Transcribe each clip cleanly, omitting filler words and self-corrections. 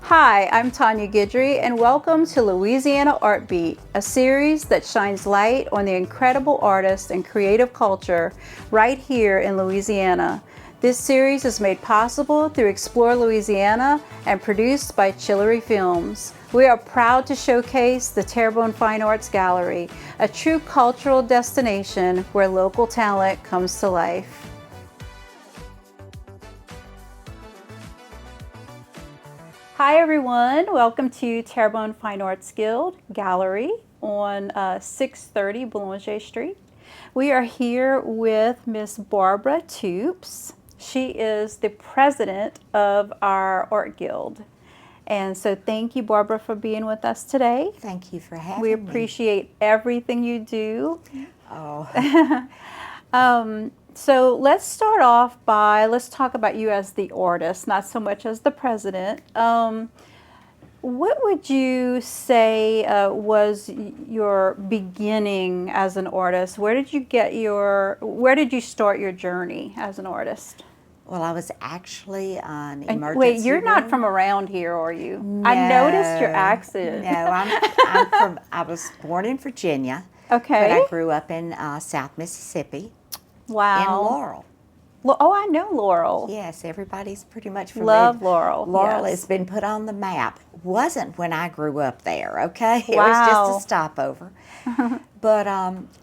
Hi, I'm Tanya Guidry, and welcome to Louisiana Art Beat, a series that shines light on the incredible artists and creative culture right here in Louisiana. This series is made possible through Explore Louisiana and produced by Chillary Films. We are proud to showcase the Terrebonne Fine Arts Gallery, a true cultural destination where local talent comes to life. Hi everyone, welcome to Terrebonne Fine Arts Guild Gallery on 630 Boulanger Street. We are here with Miss Barbara Toups. She is the president of our art guild. And so thank you, Barbara, for being with us today. Thank you for having We me. appreciate everything you do. Oh. So let's start off by, let's talk about you as the artist, not so much as the president. What would you say was your beginning as an artist? Where did you start your journey as an artist? Well, I was actually on And emergency wait, you're not room. from around here, are you? No, I noticed your accent. No, I was born in Virginia. Okay. But I grew up in South Mississippi. Wow. In Laurel. Oh, I know Laurel. Yes, everybody's pretty much familiar. Love Laurel. Laurel yes. has been put on the map. Wasn't when I grew up there, okay? Wow. It was just a stopover. But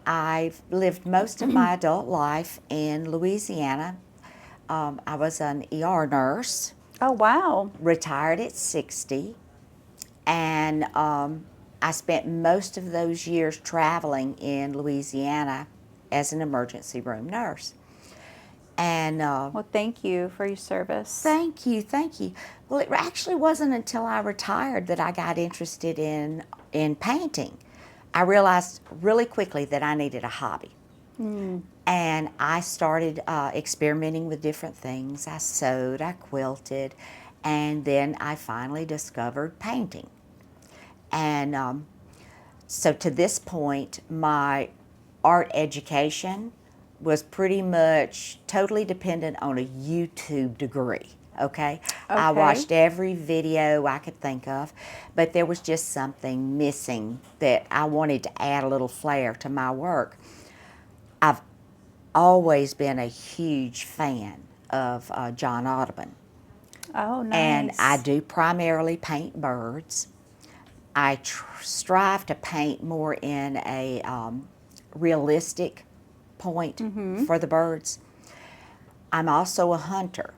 I've lived most of my adult life in Louisiana. I was an ER nurse. Oh, wow. Retired at 60. And I spent most of those years traveling in Louisiana as an emergency room nurse. And Well, thank you for your service. Thank you, thank you. Well, it actually wasn't until I retired that I got interested in painting. I realized really quickly that I needed a hobby. And I started experimenting with different things. I sewed, I quilted, and then I finally discovered painting. And so to this point, my art education was pretty much totally dependent on a YouTube degree, okay? I watched every video I could think of, but there was just something missing that I wanted to add a little flair to my work. I've always been a huge fan of John Audubon. Oh, nice. And I do primarily paint birds. I strive to paint more in a realistic point for the birds. I'm also a hunter.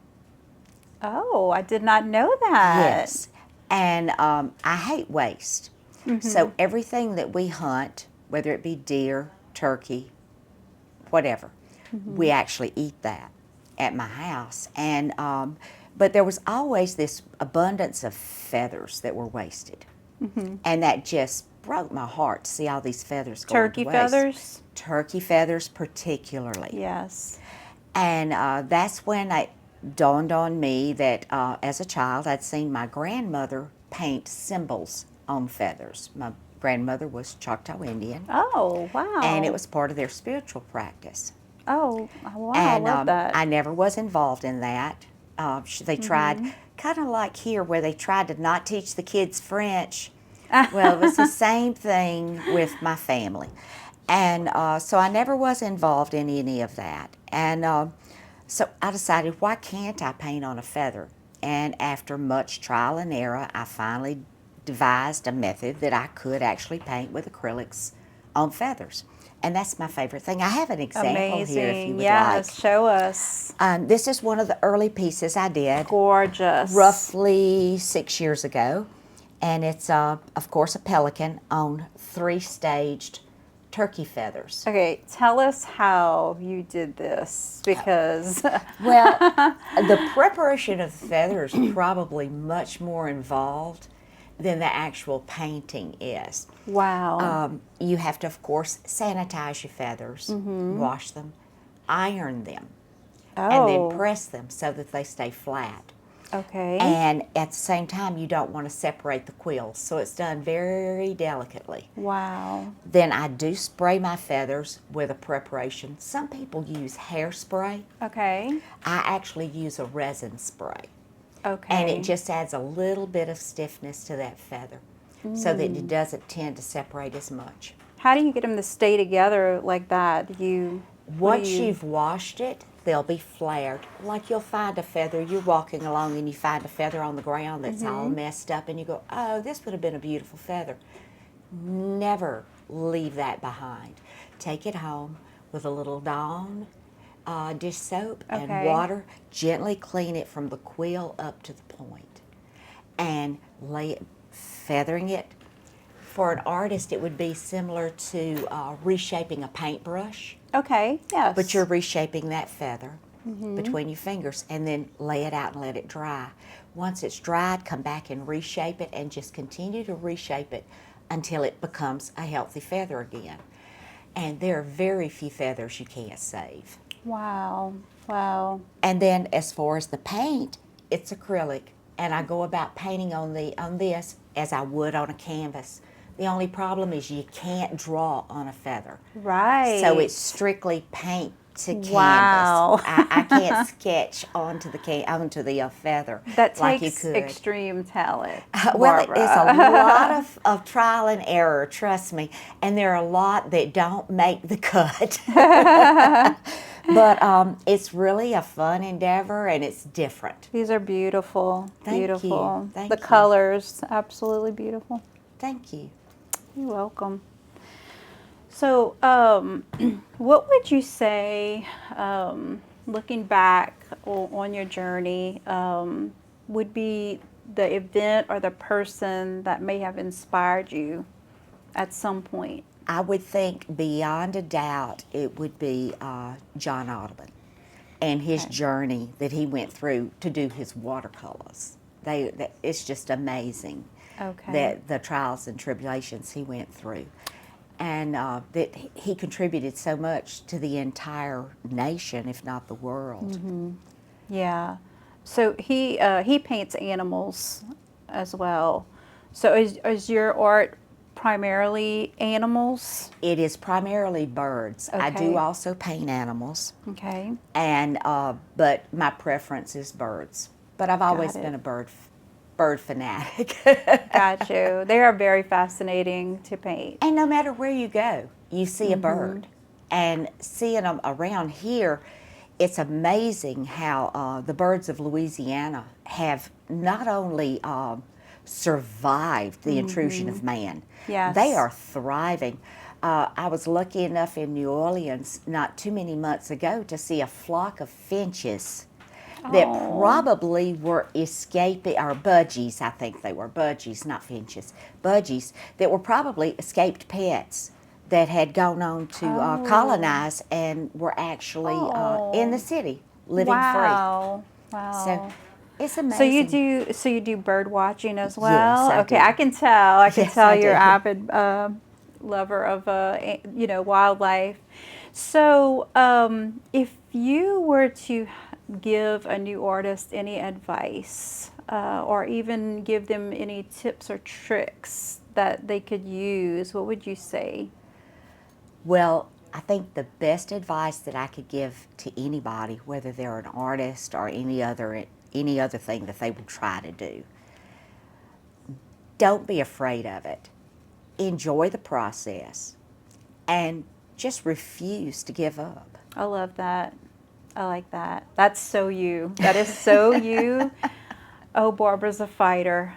Oh, I did not know that. Yes. And I hate waste. So everything that we hunt, whether it be deer, turkey, whatever, we actually eat that at my house. And but there was always this abundance of feathers that were wasted. And that just broke my heart to see all these feathers going to waste. Turkey feathers? Turkey feathers particularly. Yes. And that's when it dawned on me that as a child I'd seen my grandmother paint symbols on feathers. My grandmother was Choctaw Indian. Oh, wow. And it was part of their spiritual practice. Oh, wow, And I love that. I never was involved in that. They tried, kind of like here where they tried to not teach the kids French. Well, it was the same thing with my family. And so I never was involved in any of that. And so I decided, why can't I paint on a feather? And after much trial and error, I finally devised a method that I could actually paint with acrylics on feathers. And that's my favorite thing. I have an example here if you would Yes, like. show us. This is one of the early pieces I did. Gorgeous. Roughly 6 years ago. And it's, of course, a pelican on 3 staged turkey feathers. Okay, tell us how you did this, because Well, the preparation of the feathers is probably much more involved than the actual painting is. wow. You have to, of course, sanitize your feathers, wash them, iron them, and then press them so that they stay flat. Okay. And at the same time, you don't want to separate the quills, so it's done very delicately. Wow. Then I do spray my feathers with a preparation. Some people use hairspray. Okay. I actually use a resin spray. Okay. And it just adds a little bit of stiffness to that feather so that it doesn't tend to separate as much. How do you get them to stay together like that? Once you've washed it, they'll be flared. Like you'll find a feather, you're walking along and you find a feather on the ground that's all messed up and you go, oh, this would have been a beautiful feather. Never leave that behind. Take it home with a little Dawn dish soap and water. Gently clean it from the quill up to the point and lay it, feathering it. For an artist, it would be similar to reshaping a paintbrush. Okay, yes. But you're reshaping that feather between your fingers and then lay it out and let it dry. Once it's dried, come back and reshape it and just continue to reshape it until it becomes a healthy feather again. And there are very few feathers you can't save. Wow, wow. And then as far as the paint, it's acrylic. And I go about painting on this as I would on a canvas. The only problem is you can't draw on a feather. Right. So it's strictly paint to canvas. Wow. I can't sketch onto the feather That like you takes could. extreme talent. Well, Barbara. it's a lot of trial and error, trust me. And there are a lot that don't make the cut. But it's really a fun endeavor and it's different. These are beautiful. Thank beautiful. you. Thank the you. colors, absolutely beautiful. Thank you. You're welcome. So, what would you say, looking back on your journey, would be the event or the person that may have inspired you at some point? I would think beyond a doubt it would be John Audubon and his journey that he went through to do his watercolors. It's just amazing that the trials and tribulations he went through. And that he contributed so much to the entire nation, if not the world. Yeah. So he paints animals as well. So is your art primarily animals? It is primarily birds. I Okay. do also paint animals, Okay. and but my preference is birds. But I've always Got it. been a bird fanatic. Got you. They are very fascinating to paint. And no matter where you go, you see a bird. And seeing them around here, it's amazing how the birds of Louisiana have not only survived the intrusion of man, Yes. they are thriving. I was lucky enough in New Orleans not too many months ago to see a flock of finches that probably were escaping, or budgies, I think they were budgies, not finches, budgies, that were probably escaped pets that had gone on to colonize and were actually in the city living Wow. free. Wow. So it's amazing. So you do bird watching as well? I Okay, do. I can tell. I can Yes, tell I you're do. avid lover of wildlife. So if you were to give a new artist any advice, or even give them any tips or tricks that they could use, what would you say? Well, I think the best advice that I could give to anybody, whether they're an artist or any other thing that they would try to do, don't be afraid of it. Enjoy the process and just refuse to give up. I love that. I like that. That's so you. That is so you. Oh, Barbara's a fighter.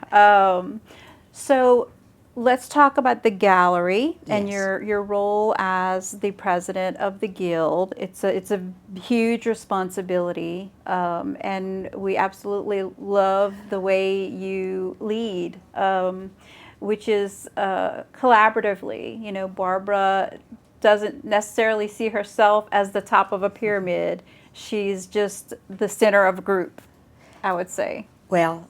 So let's talk about the gallery and Yes. your role as the president of the guild. It's a huge responsibility, and we absolutely love the way you lead, which is collaboratively. You know, Barbara doesn't necessarily see herself as the top of a pyramid. She's just the center of a group, I would say. Well,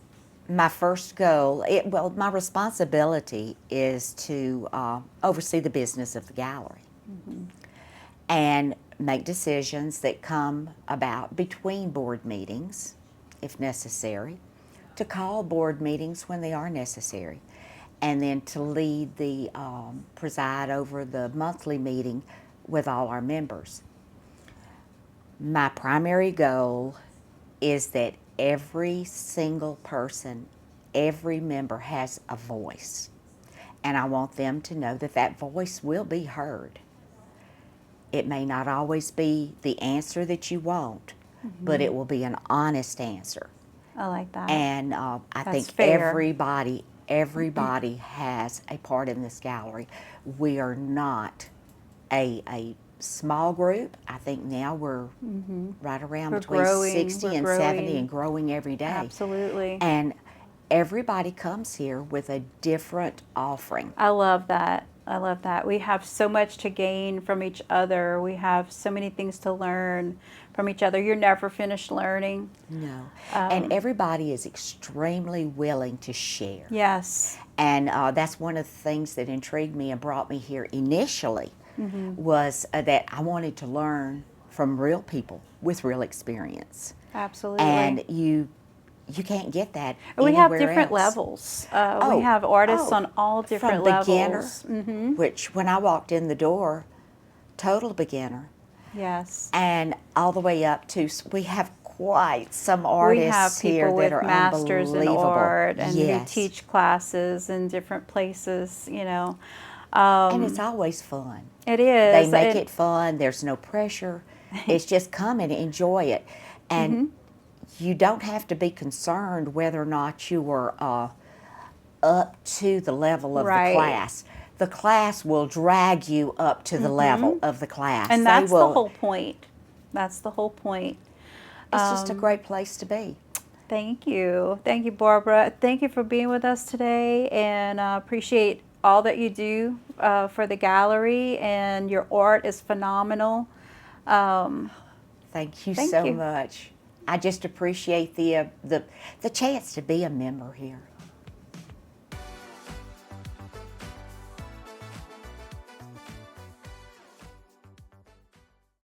my first goal, my responsibility is to oversee the business of the gallery and make decisions that come about between board meetings, if necessary, to call board meetings when they are necessary, and then to lead preside over the monthly meeting with all our members. My primary goal is that every single person, every member has a voice. And I want them to know that that voice will be heard. It may not always be the answer that you want, but it will be an honest answer. I like that. And I think fair. everybody has a part in this gallery. We are not a small group. I think now we're right around between growing, 60 we're and growing. 70 and growing every day. Absolutely. And everybody comes here with a different offering. I love that. I love that. We have so much to gain from each other. We have so many things to learn from each other. You're never finished learning. No. And everybody is extremely willing to share. Yes. And that's one of the things that intrigued me and brought me here initially was that I wanted to learn from real people with real experience. Absolutely. And you can't get that we have anywhere different else. levels. We have artists on all different from beginner, levels. which when I walked in the door, total beginner, Yes. and all the way up to, we have quite some artists We have here people that with are masters in unbelievable. art and who Yes. teach classes in different places, you know. And it's always fun. It is. They make it fun. There's no pressure. It's just come and enjoy it. And you don't have to be concerned whether or not you are up to the level of Right. the class. The class will drag you up to the level of the class. And They that's the will- whole point. That's the whole point. It's just a great place to be. Thank you. Thank you, Barbara. Thank you for being with us today, and appreciate all that you do for the gallery, and your art is phenomenal. Thank you Thank so you. much. I just appreciate the chance to be a member here.